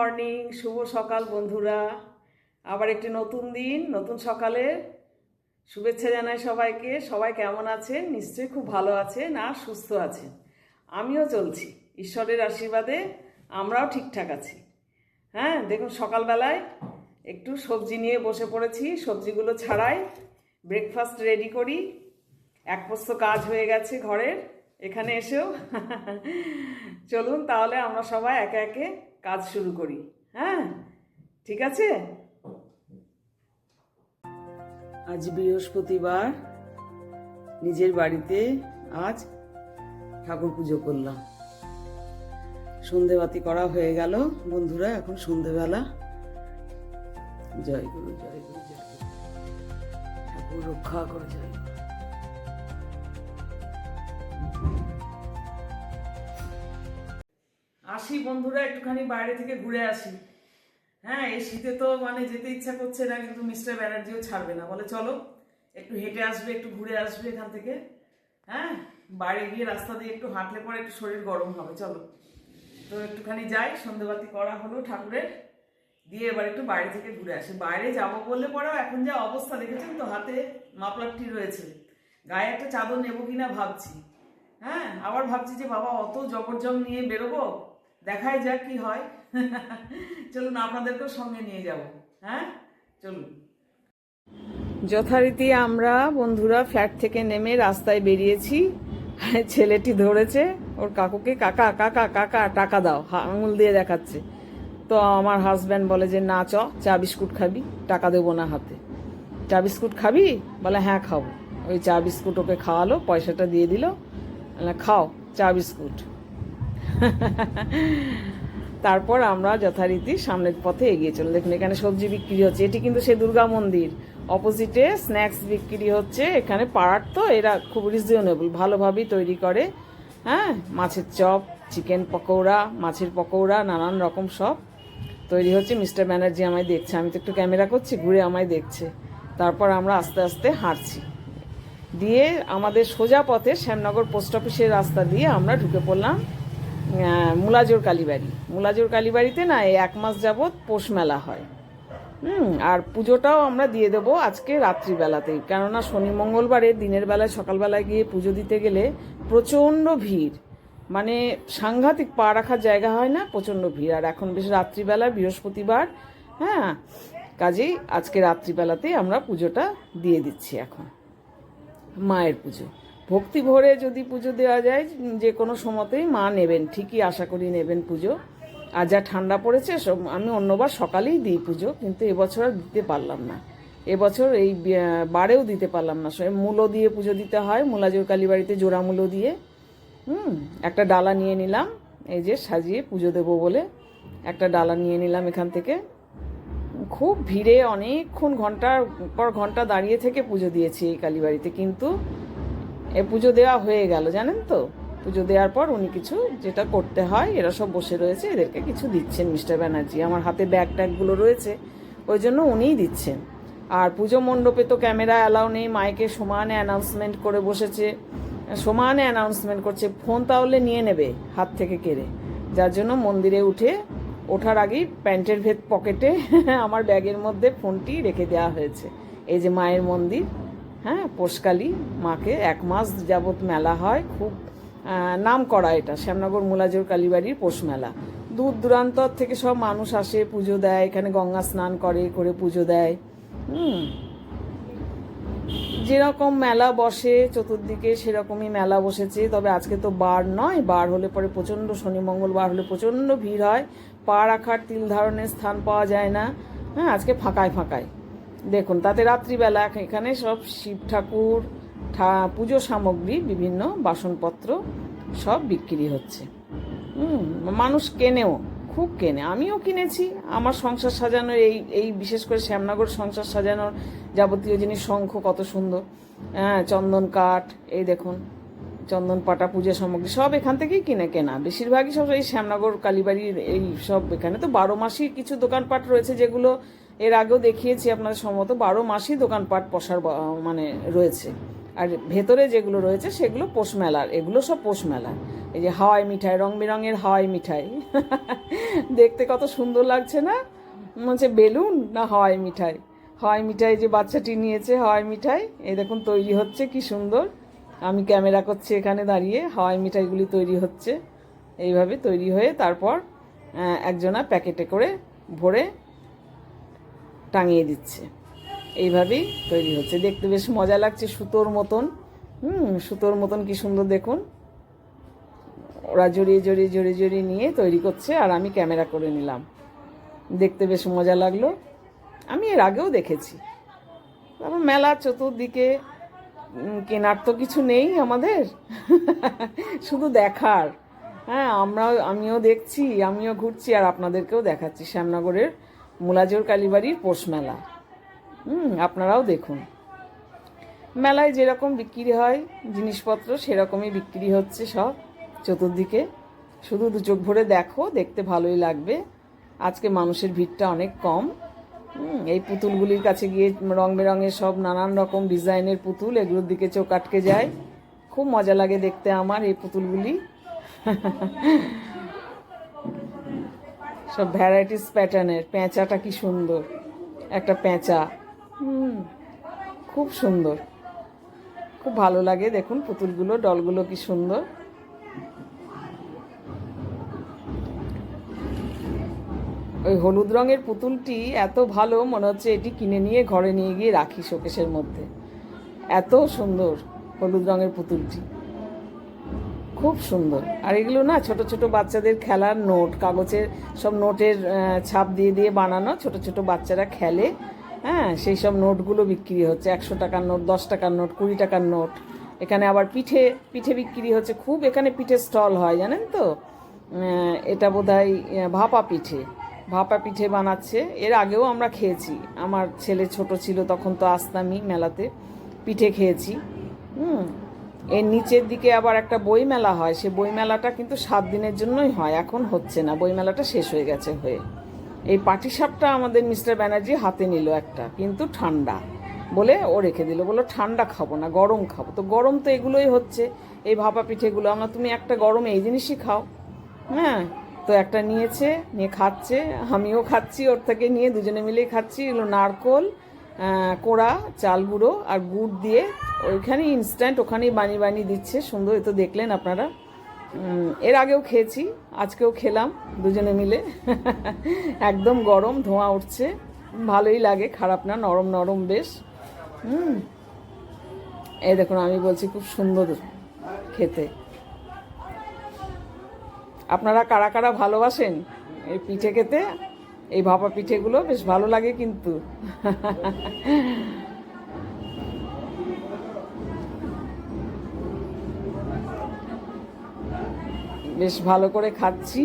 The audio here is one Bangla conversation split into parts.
মর্নিং, শুভ সকাল বন্ধুরা। আবার একটি নতুন দিন, নতুন সকালে শুভেচ্ছা জানাই সবাইকে। সবাই কেমন আছেন? নিশ্চয়ই খুব ভালো আছেন আর সুস্থ আছেন। আমিও চলছি, ঈশ্বরের আশীর্বাদে আমরাও ঠিকঠাক আছি। হ্যাঁ, দেখুন সকালবেলায় একটু সবজি নিয়ে বসে পড়েছি। সবজিগুলো ছাড়াই ব্রেকফাস্ট রেডি করি। এক পোস্ত কাজ হয়ে গেছে ঘরের এখানে এসেও। চলুন তাহলে আমরা সবাই একে একে কাজ শুরু করি। হ্যাঁ, ঠিক আছে। আজ বৃহস্পতিবার, নিজের বাড়িতে আজ ঠাকুর পুজো করলাম। সন্ধেবাতি করা হয়ে গেল বন্ধুরা। এখন সন্ধেবেলা। জয় গুরু, জয় গুরু, জয় গুরু। ঠাকুর রক্ষা করে, জয় গুরু। আসি বন্ধুরা, একটুখানি বাইরে থেকে ঘুরে আসি। হ্যাঁ, এই শীতে তো যেতে ইচ্ছা করছে না, কিন্তু মিস্টার ব্যানার্জিও ছাড়বে না, বলে চলো একটু হেঁটে আসবে, একটু ঘুরে আসবে এখান থেকে। হ্যাঁ, বাইরে গিয়ে রাস্তা দিয়ে একটু হাঁটলে পরে একটু শরীর গরম হবে, চলো। তো একটুখানি যাই, সন্ধ্যেবাতি করা হলো ঠাকুরের, দিয়ে এবার একটু বাইরে থেকে ঘুরে আসি। বাইরে যাবো বললে পরেও এখন যা অবস্থা দেখেছেন তো, হাতে মাফলারটি রয়েছে, গায়ে একটা চাদর নেবো কিনা ভাবছি। হ্যাঁ, আবার ভাবছি যে বাবা অত জবরজং নিয়ে বেরোবো, দেখাই যাক কি হয়। চলুন আপনাদেরকেও সঙ্গে নিয়ে যাব। হ্যাঁ, চলুন। যথারীতি আমরা বন্ধুরা ফ্ল্যাট থেকে নেমে রাস্তায় বেরিয়েছি। ছেলেটি ধরেছে ওর কাকুকে, কাকা কাকা কাকা টাকা দাও, আঙুল দিয়ে দেখাচ্ছে। তো আমার হাজব্যান্ড বলে যে না, চা বিস্কুট খাবি? টাকা দেবো না হাতে। চা বিস্কুট খাবি? বলে হ্যাঁ খাবো। ওই চা বিস্কুট ওকে খাওয়ালো, পয়সাটা দিয়ে দিল, খাও চা বিস্কুট। তারপর আমরা যথারীতি সামনের পথে এগিয়ে চললাম। দেখুন এখানে সবজি বিক্রি হচ্ছে, এটি কিন্তু সেই দুর্গা মন্দির। অপোজিটে স্ন্যাক্স বিক্রি হচ্ছে। এখানে পাড়ার তো এরা খুব রিজনেবল, ভালোভাবেই তৈরি করে। হ্যাঁ, মাছের চপ, চিকেন পকৌড়া, মাছের পকৌড়া, নানান রকম সব তৈরি হচ্ছে। মিস্টার ব্যানার্জি আমায় দেখছে, আমি তো একটু ক্যামেরা করছি, ঘুরে আমায় দেখছে। তারপর আমরা আস্তে আস্তে হাঁটছি, দিয়ে আমাদের সোজা পথে শ্যামনগর পোস্ট অফিসের রাস্তা দিয়ে আমরা ঢুকে পড়লাম মুলাজোর কালীবাড়ি। মুলাজোর কালীবাড়িতে না এই 1 মাস যাবৎ পৌষ মেলা হয়। আর পুজোটাও আমরা দিয়ে দেবো আজকে রাত্রিবেলাতেই, কেননা শনি মঙ্গলবারে দিনের বেলায় সকালবেলায় গিয়ে পুজো দিতে গেলে প্রচণ্ড ভিড়, সাংঘাতিক, পা রাখার জায়গা হয় না, প্রচণ্ড ভিড়। আর এখন বেশ রাত্রিবেলা, বৃহস্পতিবার। হ্যাঁ, কাজেই আজকে রাত্রিবেলাতেই আমরা পুজোটা দিয়ে দিচ্ছি। এখন মায়ের পুজো ভক্তি ভরে যদি পুজো দেওয়া যায়, যে কোনো সময়তেই মা নেবেন, ঠিকই আশা করি নেবেন পুজো। আর যা ঠান্ডা পড়েছে, আমি অন্যবার সকালেই দিই পুজো, কিন্তু এবছর আর দিতে পারলাম না। এবছর এই বারেও দিতে পারলাম না। মূলো দিয়ে পুজো দিতে হয়, মুলাজোর কালীবাড়িতে জোড়া মূলো দিয়ে। একটা ডালা নিয়ে নিলাম, এই যে সাজিয়ে পুজো দেবো বলে একটা ডালা নিয়ে নিলাম এখান থেকে। খুব ভিড়ে অনেকক্ষণ, ঘন্টার পর ঘন্টা দাঁড়িয়ে থেকে পুজো দিয়েছি এই কালীবাড়িতে, কিন্তু এ পুজো দেওয়া হয়ে গেল, জানেন তো। পুজো দেওয়ার পর উনি কিছু যেটা করতে হয়, এরা সব বসে রয়েছে, এদেরকে কিছু দিচ্ছেন মিস্টার ব্যানার্জি। আমার হাতে ব্যাগ ট্যাগগুলো রয়েছে, ওই জন্য উনিই দিচ্ছেন। আর পুজো মণ্ডপে তো ক্যামেরা অ্যালাউ নেই, মাইকে সমানে অ্যানাউন্সমেন্ট করে বসেছে, সমানে অ্যানাউন্সমেন্ট করছে। ফোন তাহলে নিয়ে নেবে হাত থেকে কেড়ে, যার জন্য মন্দিরে ওঠার আগেই প্যান্টের পকেটে আমার ব্যাগের মধ্যে ফোনটি রেখে দেওয়া হয়েছে। এই যে মায়ের মন্দির, হ্যাঁ, পোষকালী মাকে 1 মাস যাবৎ মেলা হয়, খুব নাম করা এটা শ্যামনগর মুলাজোর কালীবাড়ির পৌষ মেলা। দূর দূরান্তর থেকে সব মানুষ আসে, পুজো দেয়, এখানে গঙ্গা স্নান করে পুজো দেয়। যেরকম মেলা বসে চতুর্দিকে, সেরকমই মেলা বসেছে। তবে আজকে তো বার নয়, বার হলে পরে প্রচণ্ড, শনি মঙ্গলবার হলে প্রচণ্ড ভিড় হয়, পা রাখার তিল ধারণের স্থান পাওয়া যায় না। হ্যাঁ, আজকে ফাঁকায় ফাঁকায়। দেখুন, তাতে রাত্রিবেলা এখানে সব শিব ঠাকুর, পুজো সামগ্রী, বিভিন্ন বাসনপত্র সব বিক্রি হচ্ছে। মানুষ কেনেও, খুব কেনে, আমিও কিনেছি। আমার সংসার সাজানোর এই বিশেষ করে শ্যামনগর সংসার সাজানোর যাবতীয় জিনিস, শঙ্খ কত সুন্দর, হ্যাঁ, চন্দন কাঠ, এই দেখুন চন্দন পাটা, পূজা সামগ্রী সব এখান থেকেই কেনা। বেশিরভাগই সব এই শ্যামনগর কালীবাড়ির এই সব। এখানে তো 12 মাসই কিছু দোকানপাট রয়েছে, যেগুলো এর আগেও দেখিয়েছি আপনাদের সম্ভবত। 12 মাসই দোকানপাট পশার রয়েছে। আর ভেতরে যেগুলো রয়েছে সেগুলো পৌষ মেলার, এগুলো সব পৌষ মেলার। এই যে হাওয়াই মিঠাই, রং বেরঙের হাওয়াই মিঠাই দেখতে কত সুন্দর লাগছে না? মনে হচ্ছে বেলুন না হাওয়াই মিঠাই। হাওয়াই মিঠাই যে বাচ্চাটি নিয়েছে হাওয়াই মিঠাই, এই দেখুন তৈরি হচ্ছে কি সুন্দর। আমি ক্যামেরা করছি এখানে দাঁড়িয়ে, হাওয়াই মিঠাইগুলি তৈরি হচ্ছে। এইভাবে তৈরি হয়ে তারপর একজনা প্যাকেটে করে ভরে টাঙিয়ে দিচ্ছে। এইভাবেই তৈরি হচ্ছে, দেখতে বেশ মজা লাগছে, সুতোর মতন। সুতোর মতন কি সুন্দর দেখুন। ওরা জড়িয়ে জড়িয়ে জড়িয়ে জড়িয়ে নিয়ে তৈরি করছে, আর আমি ক্যামেরা করে নিলাম। দেখতে বেশ মজা লাগলো। আমি এর আগেও দেখেছি। তারপর মেলা চতুর্দিকে, কেনার তো কিছু নেই আমাদের শুধু দেখার। হ্যাঁ, আমিও দেখছি, আমিও ঘুরছি, আর আপনাদেরকেও দেখাচ্ছি শ্যামনগরের মুলাজোর কালীবাড়ির পৌষ মেলা। আপনারাও দেখুন। মেলায় যেরকম বিক্রি হয় জিনিসপত্র সেরকমই বিক্রি হচ্ছে সব চতুর্দিকে। শুধু দু চোখ ভরে দেখো, দেখতে ভালোই লাগবে। আজকে মানুষের ভিড়টা অনেক কম। এই পুতুলগুলির কাছে গিয়ে রং বেরঙের সব নানান রকম ডিজাইনের পুতুল, এগুলোর দিকে চোখ আটকে যায়। খুব মজা লাগে দেখতে আমার এই পুতুলগুলি সব ভ্যারাইটিস প্যাটার্নের। পেঁচাটা কি সুন্দর, একটা পেঁচা, খুব সুন্দর, খুব ভালো লাগে। দেখুন পুতুলগুলো, ডলগুলো কি সুন্দর। ওই হলুদ রঙের পুতুলটি এত ভালো, মনে হচ্ছে এটি কিনে নিয়ে ঘরে নিয়ে গিয়ে রাখি শোকেসের মধ্যে। এত সুন্দর হলুদ রঙের পুতুলটি, খুব সুন্দর। আর এগুলো না ছোট ছোট বাচ্চাদের খেলার নোট, কাগজের সব নোটের ছাপ দিয়ে দিয়ে বানানো, ছোট ছোট বাচ্চারা খেলে। হ্যাঁ, সেই সব নোটগুলো বিক্রি হচ্ছে। 100 টাকার নোট, 10 টাকার নোট, 20 টাকার নোট। এখানে আবার পিঠে পিঠে বিক্রি হচ্ছে খুব। এখানে পিঠে স্টল হয় জানেন তো। এটা বোধহয় ভাপা পিঠে, ভাপা পিঠে বানাচ্ছে। এর আগেও আমরা খেয়েছি, আমার ছেলে ছোট ছিল তখন তো আসতামই মেলাতে, পিঠে খেয়েছি। এর নিচের দিকে আবার একটা বই মেলা হয়, সে বই মেলাটা কিন্তু 7 দিনের জন্যই হয়, এখন হচ্ছে না, বই মেলাটা শেষ হয়ে গেছে হয়ে। এই পাটিসাপটা আমাদের মিস্টার ব্যানার্জি হাতে নিল একটা, কিন্তু ঠান্ডা বলে ও রেখে দিল, বললো ঠান্ডা খাবো না, গরম খাবো। তো গরম তো এগুলোই হচ্ছে, এই ভাপা পিঠেগুলো। আমরা তুমি একটা গরমে এই জিনিসই খাও। হ্যাঁ, তো একটা নিয়েছে, নিয়ে খাচ্ছে, আমিও খাচ্ছি ওর থেকে নিয়ে, দুজনে মিলেই খাচ্ছি। এগুলো নারকোল কোড়া, চাল গুঁড়ো আর গুড় দিয়ে ওইখানে ইনস্ট্যান্ট ওখানেই বানিয়ে বানিয়ে দিচ্ছে। সুন্দর, এ তো দেখলেন আপনারা। এর আগেও খেয়েছি, আজকেও খেলাম দুজনে মিলে একদম গরম, ধোঁয়া উঠছে, ভালোই লাগে, খারাপ না, নরম নরম বেশ। এই দেখুন, আমি বলছি খুব সুন্দর খেতে। আপনারা কারা কারা ভালোবাসেন এই পিঠে খেতে? এই ভাপা পিঠেগুলো বেশ ভালো লাগে কিন্তু বেশ ভালো করে খাচ্ছি।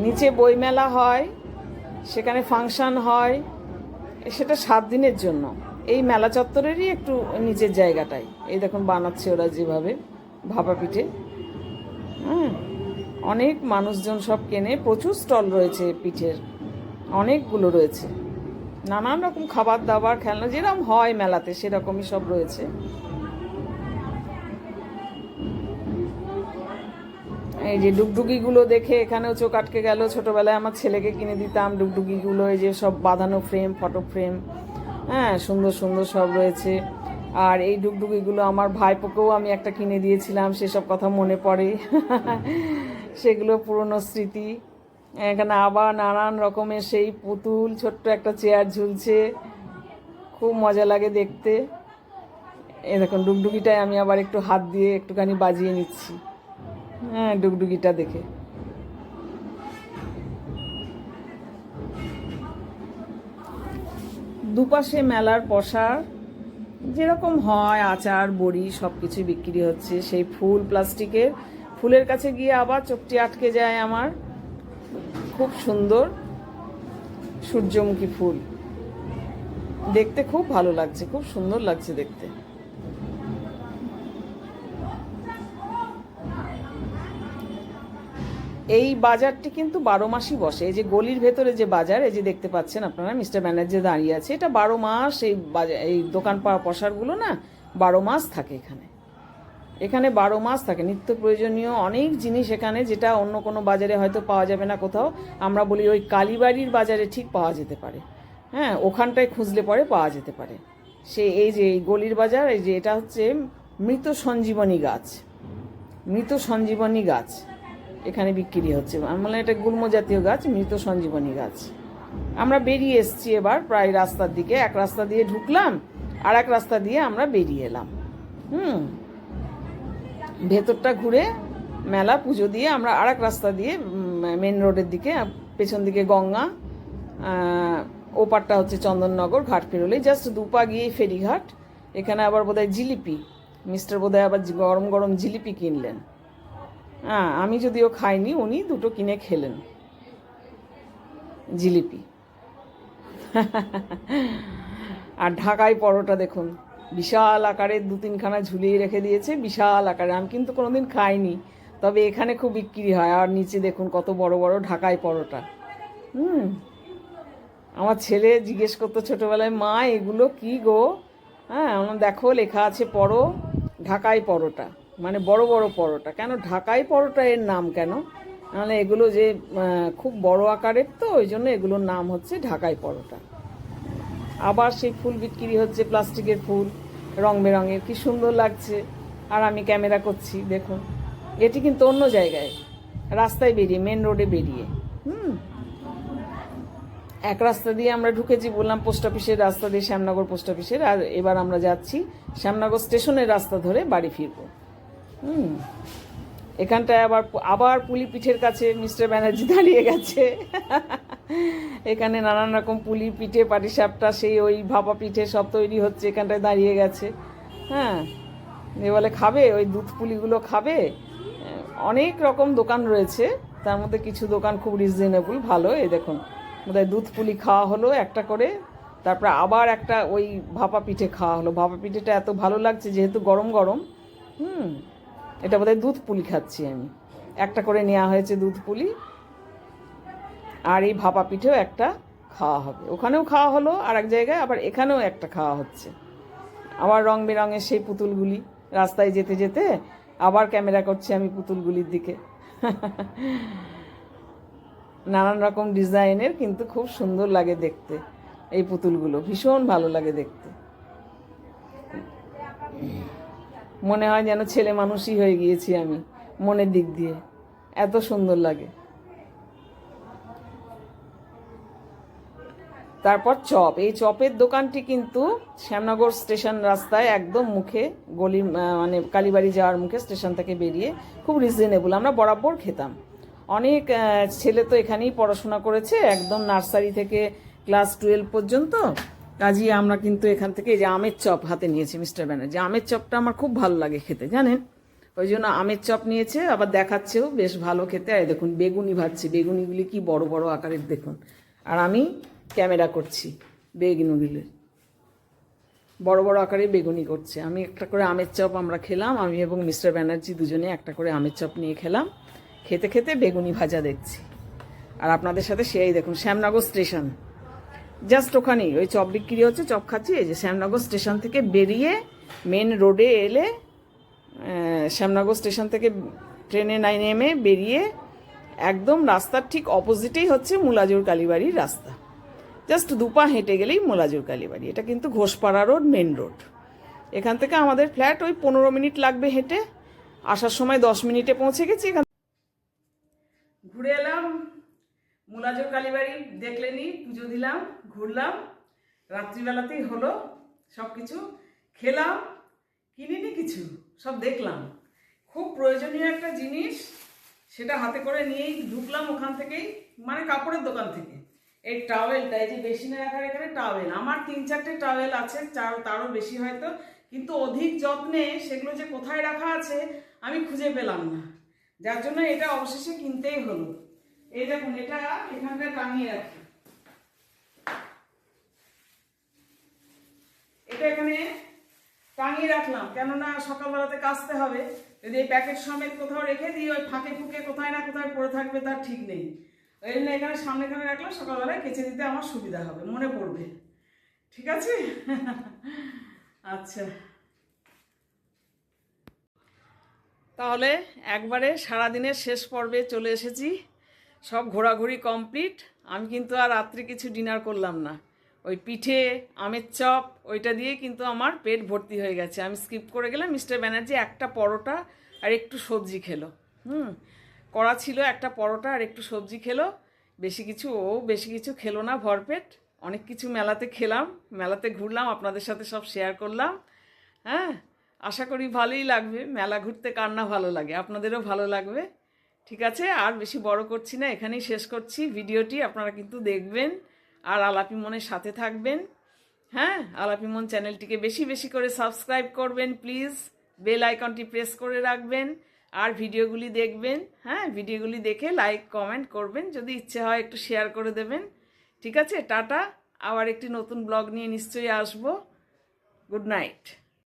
নিচে বইমেলা হয়, সেখানে ফাংশন হয়, সেটা 7 দিনের জন্য। এই মেলা চত্বরেরই একটু নিচের জায়গাটায় এই দেখুন বানাচ্ছে ওরা যেভাবে ভাপা পিঠে। অনেক মানুষজন সব কেনে, প্রচুর স্টল রয়েছে পিঠের, অনেকগুলো রয়েছে। নানান রকম খাবার দাবার, খেলনা, যেরকম হয় মেলাতে সেরকমই সব রয়েছে। এই যে ডুগডুগিগুলো দেখে এখানেও চোখ আটকে গেল। ছোটোবেলায় আমার ছেলেকে কিনে দিতাম ডুগডুগিগুলো, এই যে সব বাঁধানো ফ্রেম, ফটো ফ্রেম, হ্যাঁ, সুন্দর সুন্দর সব রয়েছে। আর এই ডুগডুগিগুলো আমার ভাইপোকেও আমি একটা কিনে দিয়েছিলাম, সেসব কথা মনে পড়ে সেগুলো পুরনো স্মৃতি। এখানে আবার নানান রকমের সেই পুতুল, ছোট্ট একটা চেয়ার ঝুলছে, খুব মজা লাগে দেখতে। এই দেখুন ডুগডুগিটায় আমি আবার একটু হাত দিয়ে একটুখানি বাজিয়ে নিচ্ছি, হ্যাঁ, ডুগডুগিটা দেখে। দুপাশে মেলার পসার যেরকম হয়, আচার বড়ি সব কিছু বিক্রি হচ্ছে। সেই ফুল, প্লাস্টিকের ফুলের কাছে গিয়ে আবার চোখটি আটকে যায় আমার। খুব সুন্দর সূর্যমুখী ফুল, দেখতে খুব ভালো লাগছে, খুব সুন্দর লাগছে দেখতে। এই বাজারটি কিন্তু 12 মাসই বসে। এই যে গলির ভেতরে যে বাজার, এই যে দেখতে পাচ্ছেন আপনারা মিস্টার ব্যানার্জি দাঁড়িয়ে আছে, এটা 12 মাস এই বাজার, এই দোকান পসারগুলো না 12 মাস থাকে এখানে। এখানে 12 মাস থাকে নিত্য প্রয়োজনীয় অনেক জিনিস এখানে, যেটা অন্য কোনো বাজারে হয়তো পাওয়া যাবে না কোথাও। আমরা বলি ওই কালীবাড়ির বাজারে ঠিক পাওয়া যেতে পারে, হ্যাঁ, ওখানটায় খুঁজলে পরে পাওয়া যেতে পারে। এই যে এই গলির বাজার, এই যে এটা হচ্ছে মৃত সঞ্জীবনী গাছ, মৃত সঞ্জীবনী গাছ এখানে বিক্রি হচ্ছে। আমি বললাম এটা গুল্ম জাতীয় গাছ, মৃত সঞ্জীবনী গাছ। আমরা বেরিয়ে এসছি এবার প্রায় রাস্তার দিকে, এক রাস্তা দিয়ে ঢুকলাম আর এক রাস্তা দিয়ে আমরা বেরিয়ে এলাম। ভেতরটা ঘুরে মেলা পুজো দিয়ে আমরা আর এক রাস্তা দিয়ে মেন রোডের দিকে, পেছন দিকে গঙ্গা, ওপারটা হচ্ছে চন্দননগর। ঘাট পেরোলেই জাস্ট 2 পা গিয়ে ফেরিঘাট। এখানে আবার বোধহয় জিলিপি, মিস্টার বোধহয় আবার গরম গরম জিলিপি কিনলেন। হ্যাঁ, আমি যদিও খাইনি, উনি 2টো কিনে খেলেন জিলিপি। আর ঢাকাই পরোটা দেখুন, বিশাল আকারের 2-3খানা ঝুলিয়ে রেখে দিয়েছে, বিশাল আকারে। আমি কিন্তু কোনোদিন খাইনি, তবে এখানে খুব বিক্রি হয়। আর নিচে দেখুন কত বড় বড় ঢাকাই পরোটা। আমার ছেলে জিজ্ঞেস করতো ছোটোবেলায়, মা এগুলো কি গো? হ্যাঁ, আমার দেখো লেখা আছে পরো ঢাকাই পরোটা, মানে বড় বড় পরোটা। কেন ঢাকাই পরোটা এর নাম কেন? মানে এগুলো যে খুব বড় আকারের, তো ওই জন্য এগুলোর নাম হচ্ছে ঢাকাই পরোটা। আবার সেই ফুল বিক্রি হচ্ছে, প্লাস্টিকের ফুল, রং বেরঙের, কি সুন্দর লাগছে। আর আমি ক্যামেরা করছি, দেখুন। এটি কিন্তু অন্য জায়গায়, রাস্তায় বেরিয়ে, মেন রোডে বেরিয়ে। এক রাস্তা দিয়ে আমরা ঢুকেছি, বললাম পোস্ট অফিসের রাস্তা দিয়ে, শ্যামনগর পোস্ট অফিসের। আর এবার আমরা যাচ্ছি শ্যামনগর স্টেশনের রাস্তা ধরে বাড়ি ফিরবো। এখানটায় আবার পুলি পিঠের কাছে মিস্টার ব্যানার্জি দাঁড়িয়ে গেছে। এখানে নানান রকম পুলি পিঠে, পাটিসাপটা, সেই ওই ভাপা পিঠে সব তৈরি হচ্ছে, এখানটায় দাঁড়িয়ে গেছে। হ্যাঁ, এ বলে খাবে, ওই দুধ পুলিগুলো খাবে। অনেক রকম দোকান রয়েছে, তার মধ্যে কিছু দোকান খুব রিজনেবল, ভালো। এই দেখুন, বোধহয় দুধ পুলি খাওয়া হলো একটা করে, তারপরে আবার একটা ওই ভাপা পিঠে খাওয়া হলো। ভাপা পিঠেটা এত ভালো লাগছে, যেহেতু গরম গরম। এটা বোধহয় দুধ পুলি খাচ্ছি আমি। একটা করে নেওয়া হয়েছে দুধ পুলি, আর এই ভাপা পিঠেও একটা খাওয়া হবে। ওখানেও খাওয়া হলো আর এক জায়গায়, আবার এখানেও একটা খাওয়া হচ্ছে। আবার রং বেরঙের সেই পুতুলগুলি, রাস্তায় যেতে যেতে আবার ক্যামেরা করছি আমি পুতুলগুলির দিকে। নানান রকম ডিজাইনের, কিন্তু খুব সুন্দর লাগে দেখতে এই পুতুলগুলো, ভীষণ ভালো লাগে দেখতে। মনে হয় যেন ছেলে মানুষই হয়ে গিয়েছি আমি মনের দিক দিয়ে, এত সুন্দর লাগে। তারপর চপ, এই চপের দোকানটি কিন্তু শ্যামনগর স্টেশন রাস্তায় একদম মুখে, গলি মানে কালীবাড়ি যাওয়ার মুখে, স্টেশন থেকে বেরিয়ে, খুব রিজনেবল। আমরা বরাবর খেতাম। অনেক ছেলে তো এখানেই পড়াশোনা করেছে, একদম নার্সারি থেকে ক্লাস 12 পর্যন্ত। কাজেই আমরা কিন্তু এখান থেকে, এই যে আমের চপ হাতে নিয়েছি মিস্টার ব্যানার্জি। আমের চপটা আমার খুব ভালো লাগে খেতে, জানেন, ওই জন্য আমের চপ নিয়েছে, আবার দেখাচ্ছেও বেশ ভালো খেতে। আর দেখুন বেগুনি ভাজছে, বেগুনিগুলি কি বড় বড় আকারের দেখুন। আর আমি ক্যামেরা করছি বেগুনিগুলি, বড় বড় আকারে বেগুনি করছে। আমি একটা করে আমের চপ আমরা খেলাম, আমি এবং মিস্টার ব্যানার্জি দুজনে একটা করে আমের চপ নিয়ে খেলাম। খেতে খেতে বেগুনি ভাজা দেখছি, আর আপনাদের সাথে সেই দেখুন শ্যামনগর স্টেশন, জাস্ট ওখানেই ওই চপ বিক্রি হচ্ছে, চপ খাচ্ছি। এই যে শ্যামনগর স্টেশন থেকে বেরিয়ে মেন রোডে এলে, শ্যামনগর স্টেশন থেকে ট্রেনে নেমে বেরিয়ে একদম রাস্তার ঠিক অপোজিটেই হচ্ছে মুলাজুর কালীবাড়ির রাস্তা। জাস্ট 2 পা হেঁটে গেলেই মুলাজুর কালীবাড়ি। এটা কিন্তু ঘোষপাড়া রোড, মেন রোড। এখান থেকে আমাদের ফ্ল্যাট ওই 15 মিনিট লাগবে হেঁটে, আসার সময় 10 মিনিটে পৌঁছে গেছি। এখান ঘুরে এলাম মুলাজুর কালীবাড়ি, দেখলেনি, পুজো দিলাম, ঘুরলাম, রাত্রিবেলাতেই হলো সব কিছু। খেলাম, কিনিনি কিছু, সব দেখলাম। খুব প্রয়োজনীয় একটা জিনিস, সেটা হাতে করে নিয়েই ঢুকলাম ওখান থেকেই, মানে কাপড়ের দোকান থেকে। এই টাওয়েলটা, এই যে বেসিনে রাখার এখানে টাওয়েল, আমার 3-4টে টাওয়েল আছে, তারও বেশি হয়তো, কিন্তু অধিক যত্নে সেগুলো যে কোথায় রাখা আছে আমি খুঁজে পেলাম না, যার জন্য এটা অবশেষে কিনতেই হলো। এই দেখুন, এটা এখানটা টাঙিয়ে রাখি, এটা এখানে টাঙিয়ে রাখলাম, কেননা সকালবেলাতে কাচতে হবে। যদি এই প্যাকেট সমেত কোথাও রেখে দিই, ওই ফাঁকে ফুঁকে কোথায় না কোথায় পড়ে থাকবে, তার ঠিক নেই। ওই জন্য এখানে সামনেখানে রাখলাম, সকালবেলায় কেচে দিতে আমার সুবিধা হবে, মনে পড়বে। ঠিক আছে। আচ্ছা। তাহলে একবারে সারাদিনের শেষ পর্বে চলে এসেছি, সব ঘোরাঘুরি কমপ্লিট। আমি কিন্তু আর রাত্রে কিছু ডিনার করলাম না, ওই পিঠে আমের চপ ওইটা দিয়ে কিন্তু আমার পেট ভর্তি হয়ে গেছে। আমি স্কিপ করে গেলাম। মিস্টার ব্যানার্জি একটা পরোটা আর একটু সবজি খেলো। করা ছিল একটা পরোটা আর একটু সবজি খেলো, বেশি কিছু খেলো না, ভরপেট। অনেক কিছু মেলাতে খেলাম, মেলাতে ঘুরলাম, আপনাদের সাথে সব শেয়ার করলাম। হ্যাঁ, আশা করি ভালোই লাগবে। মেলা ঘুরতে কার না ভালো লাগে, আপনাদেরও ভালো লাগবে। ঠিক আছে, আর বেশি বড় করছি না, এখানেই শেষ করছি ভিডিওটি। আপনারা কিন্তু দেখবেন আর আলাপি মনের সাথে থাকবেন। হ্যাঁ, আলাপি মন চ্যানেলটিকে বেশি বেশি করে সাবস্ক্রাইব করবেন প্লিজ, বেল আইকনটি প্রেস করে রাখবেন আর ভিডিওগুলি দেখবেন। হ্যাঁ, ভিডিওগুলি দেখে লাইক কমেন্ট করবেন, যদি ইচ্ছে হয় একটু শেয়ার করে দেবেন। ঠিক আছে, টাটা। আবার একটি নতুন ব্লগ নিয়ে নিশ্চয়ই আসবো। Good night.